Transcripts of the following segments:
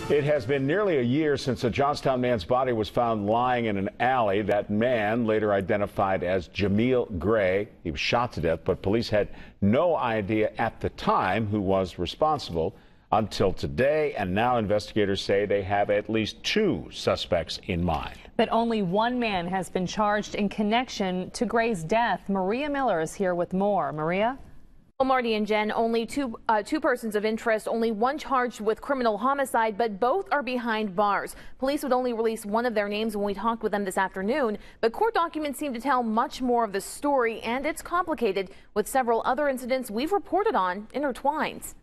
It has been nearly a year since a Johnstown man's body was found lying in an alley. That man, later identified as Jamil Gray, he was shot to death, but police had no idea at the time who was responsible until today. And now investigators say they have at least 2 suspects in mind. But only one man has been charged in connection to Gray's death. Maria Miller is here with more. Maria? Well, Marty and Jen, only two persons of interest, only one charged with criminal homicide, but both are behind bars. Police would only release one of their names when we talked with them this afternoon, but court documents seem to tell much more of the story, and it's complicated with several other incidents we've reported on intertwined.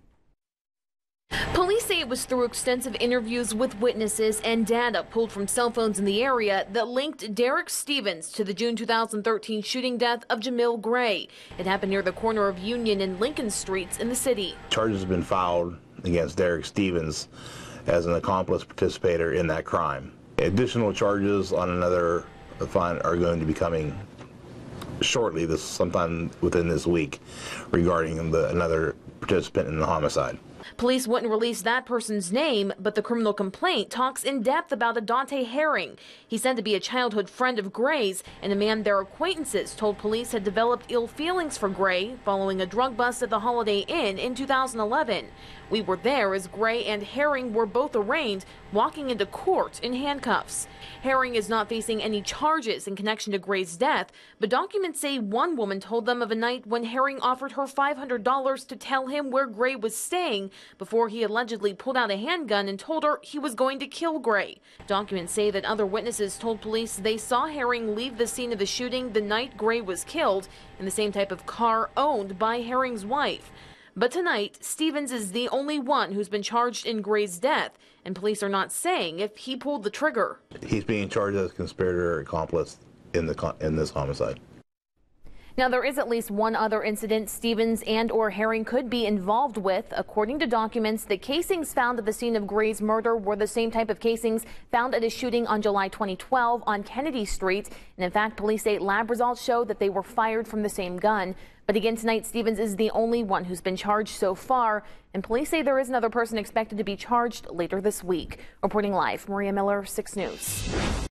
Police say it was through extensive interviews with witnesses and data pulled from cell phones in the area that linked Derick Stephens to the June 2013 shooting death of Jamil Gray. It happened near the corner of Union and Lincoln Streets in the city. Charges have been filed against Derick Stephens as an accomplice participator in that crime. Additional charges on another affiant are going to be coming shortly, sometime within this week, regarding another participant in the homicide. Police wouldn't release that person's name, but the criminal complaint talks in depth about a Dante Herring. He's said to be a childhood friend of Gray's, and a man their acquaintances told police had developed ill feelings for Gray following a drug bust at the Holiday Inn in 2011. We were there as Gray and Herring were both arraigned, walking into court in handcuffs. Herring is not facing any charges in connection to Gray's death, but documents say one woman told them of a night when Herring offered her $500 to tell him where Gray was staying before he allegedly pulled out a handgun and told her he was going to kill Gray. Documents say that other witnesses told police they saw Herring leave the scene of the shooting the night Gray was killed in the same type of car owned by Herring's wife. But tonight, Stephens is the only one who's been charged in Gray's death, and police are not saying if he pulled the trigger. He's being charged as conspirator or accomplice in this homicide. Now, there is at least one other incident Stephens and/or Herring could be involved with. According to documents, the casings found at the scene of Gray's murder were the same type of casings found at a shooting on July 2012 on Kennedy Street. And in fact, police say lab results show that they were fired from the same gun. But again, tonight, Stephens is the only one who's been charged so far. And police say there is another person expected to be charged later this week. Reporting live, Maria Miller, 6 News.